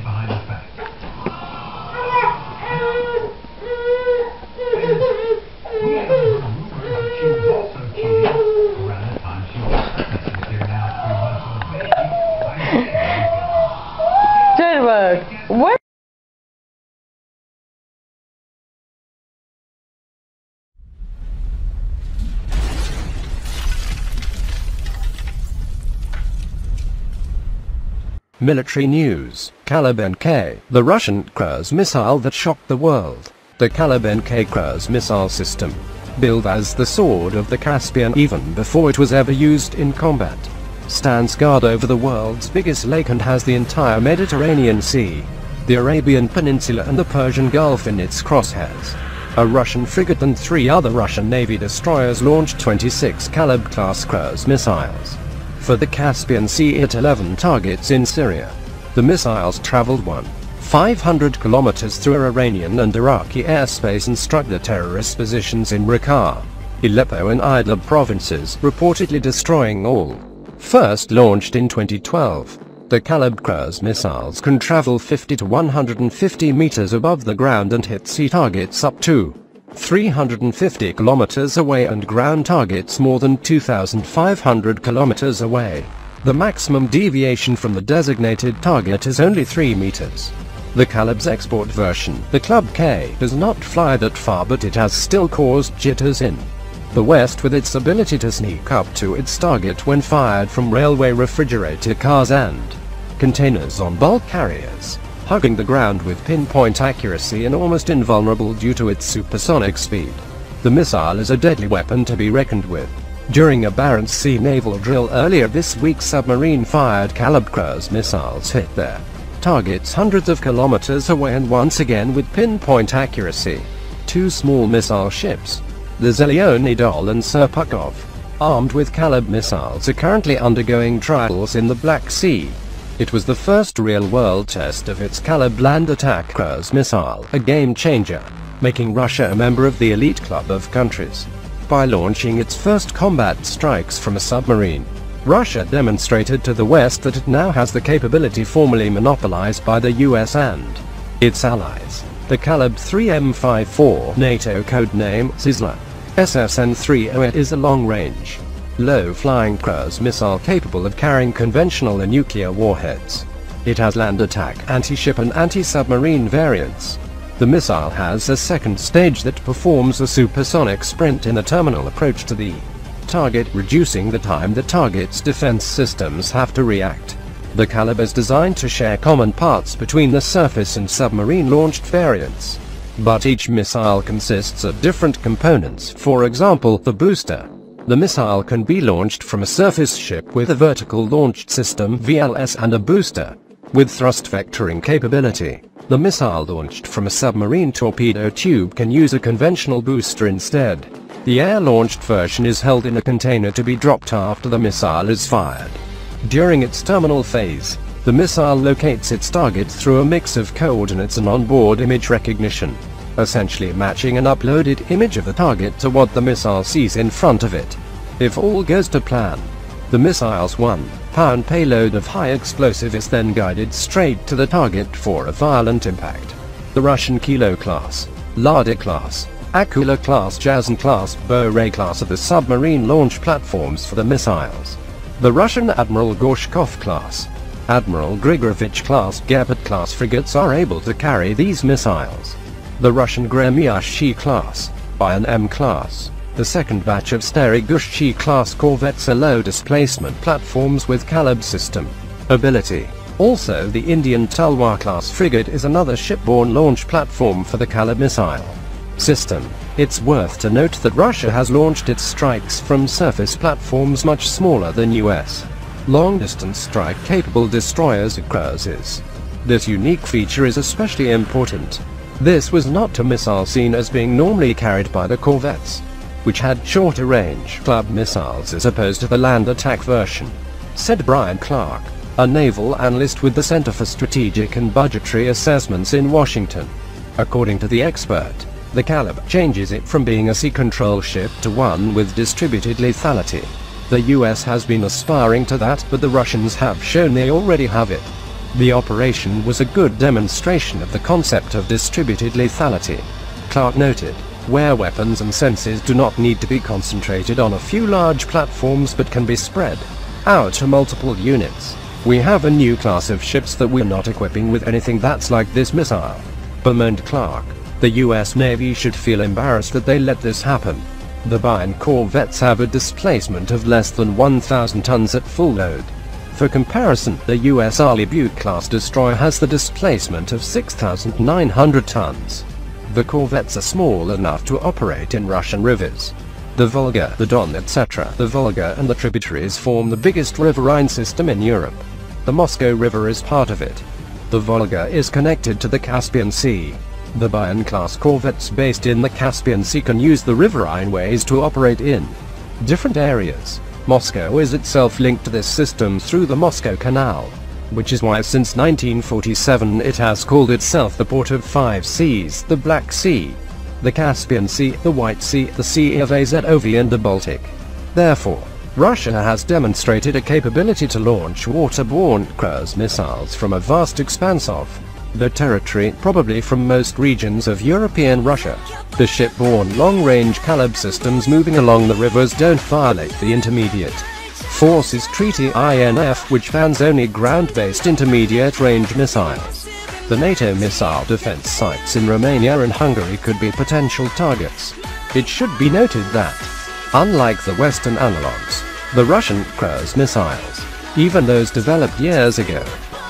behind his back. She was also killed around the time she was pregnant. They're now 3 months old baby. Jitterbug, what? Military news. Kalib-NK, the Russian cruise missile that shocked the world. The Kalib-NK cruise missile system, billed as the sword of the Caspian even before it was ever used in combat, stands guard over the world's biggest lake and has the entire Mediterranean Sea, the Arabian Peninsula and the Persian Gulf in its crosshairs. A Russian frigate and 3 other Russian Navy destroyers launched 26 Kalib-class cruise missiles for the Caspian Sea at 11 targets in Syria. The missiles traveled 500 kilometers through Iranian and Iraqi airspace and struck the terrorist positions in Raqqa, Aleppo and Idlib provinces, reportedly destroying all. First launched in 2012, the Kalib cruise missiles can travel 50 to 150 meters above the ground and hit sea targets up to 350 kilometers away and ground targets more than 2,500 kilometers away. The maximum deviation from the designated target is only 3 meters. The Kalib's export version, the Club K, does not fly that far, but it has still caused jitters in the West with its ability to sneak up to its target when fired from railway refrigerator cars and containers on bulk carriers, hugging the ground with pinpoint accuracy and almost invulnerable due to its supersonic speed. The missile is a deadly weapon to be reckoned with. During a Barents Sea naval drill earlier this week, submarine-fired Kalib cruise missiles hit their targets hundreds of kilometers away and once again with pinpoint accuracy. 2 small missile ships, the Zelyony-Dol and Serpukhov, armed with Kalib missiles, are currently undergoing trials in the Black Sea. It was the first real-world test of its Kalib land attack cruise missile, a game-changer, making Russia a member of the elite club of countries. By launching its first combat strikes from a submarine, Russia demonstrated to the West that it now has the capability formerly monopolized by the US and its allies. The Kalib 3M54, NATO codename Zizla, SSN-308, is a long-range, low-flying cruise missile capable of carrying conventional and nuclear warheads. It has land attack, anti-ship and anti-submarine variants. The missile has a second stage that performs a supersonic sprint in a terminal approach to the target, reducing the time the target's defense systems have to react. The Kalib is designed to share common parts between the surface and submarine-launched variants, but each missile consists of different components. For example, the booster. The missile can be launched from a surface ship with a vertical launch system (VLS) and a booster with thrust vectoring capability. The missile launched from a submarine torpedo tube can use a conventional booster instead. The air-launched version is held in a container to be dropped after the missile is fired. During its terminal phase, the missile locates its target through a mix of coordinates and onboard image recognition, essentially matching an uploaded image of the target to what the missile sees in front of it. If all goes to plan, the missile's 1-pound payload of high explosive is then guided straight to the target for a violent impact. The Russian Kilo class, Lada class, Akula class, Jazan class, Boray class are the submarine launch platforms for the missiles. The Russian Admiral Gorshkov class, Admiral Grigorovich class, Gepard class frigates are able to carry these missiles. The Russian Gremyashchi class, Bayan M class, the second batch of Starigushchi class corvettes are low-displacement platforms with Kalib system ability. Also, the Indian Talwar class frigate is another shipborne launch platform for the Kalib missile system. It's worth to note that Russia has launched its strikes from surface platforms much smaller than US long-distance strike-capable destroyers and cruisers. This unique feature is especially important. This was not a missile seen as being normally carried by the corvettes, which had shorter range club missiles as opposed to the land attack version, said Brian Clark, a naval analyst with the Center for Strategic and Budgetary Assessments in Washington. According to the expert, the Kalib changes it from being a sea control ship to one with distributed lethality. The US has been aspiring to that, but the Russians have shown they already have it. The operation was a good demonstration of the concept of distributed lethality. Clark noted, where weapons and senses do not need to be concentrated on a few large platforms but can be spread out to multiple units. We have a new class of ships that we're not equipping with anything that's like this missile, bemoaned Clark. The US Navy should feel embarrassed that they let this happen. The Bayern corvettes have a displacement of less than 1,000 tons at full load. For comparison, the US Arleigh Burke-class destroyer has the displacement of 6,900 tons. The corvettes are small enough to operate in Russian rivers. The Volga, the Don, etc. The Volga and the tributaries form the biggest riverine system in Europe. The Moscow River is part of it. The Volga is connected to the Caspian Sea. The Bayern-class corvettes based in the Caspian Sea can use the riverine ways to operate in different areas. Moscow is itself linked to this system through the Moscow Canal, which is why since 1947 it has called itself the Port of Five Seas, the Black Sea, the Caspian Sea, the White Sea, the Sea of Azov and the Baltic. Therefore, Russia has demonstrated a capability to launch waterborne cruise missiles from a vast expanse of the territory, probably from most regions of European Russia. The shipborne long-range Kalib systems moving along the rivers don't violate the Intermediate Forces Treaty INF, which bans only ground-based intermediate-range missiles. The NATO missile defense sites in Romania and Hungary could be potential targets. It should be noted that, unlike the Western analogs, the Russian cruise missiles, even those developed years ago,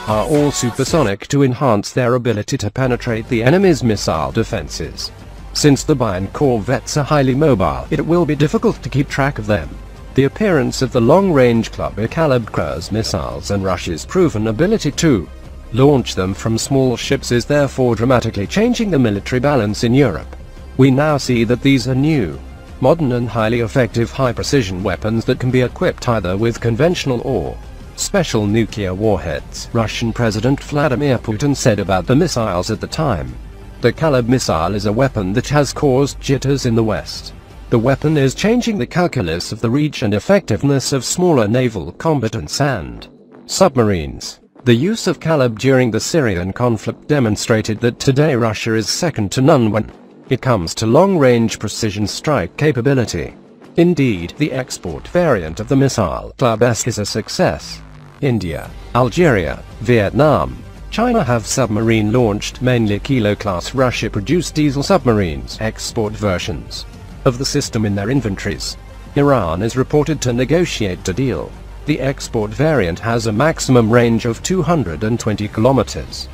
are all supersonic to enhance their ability to penetrate the enemy's missile defenses. Since the Bayern corvettes are highly mobile, it will be difficult to keep track of them. The appearance of the long-range Club-A Kalib cruise missiles and Russia's proven ability to launch them from small ships is therefore dramatically changing the military balance in Europe. We now see that these are new, modern and highly effective high-precision weapons that can be equipped either with conventional or special nuclear warheads. Russian President Vladimir Putin said about the missiles at the time, "The Kalib missile is a weapon that has caused jitters in the West. The weapon is changing the calculus of the reach and effectiveness of smaller naval combatants and submarines." The use of Kalib during the Syrian conflict demonstrated that today Russia is second to none when it comes to long-range precision strike capability. Indeed, the export variant of the missile Club-S is a success. India, Algeria, Vietnam, China have submarine-launched, mainly Kilo-class Russia-produced diesel submarines export versions of the system in their inventories. Iran is reported to negotiate a deal. The export variant has a maximum range of 220 kilometers.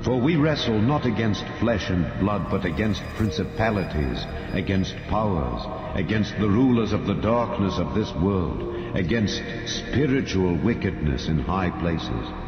For we wrestle not against flesh and blood, but against principalities, against powers, against the rulers of the darkness of this world, against spiritual wickedness in high places.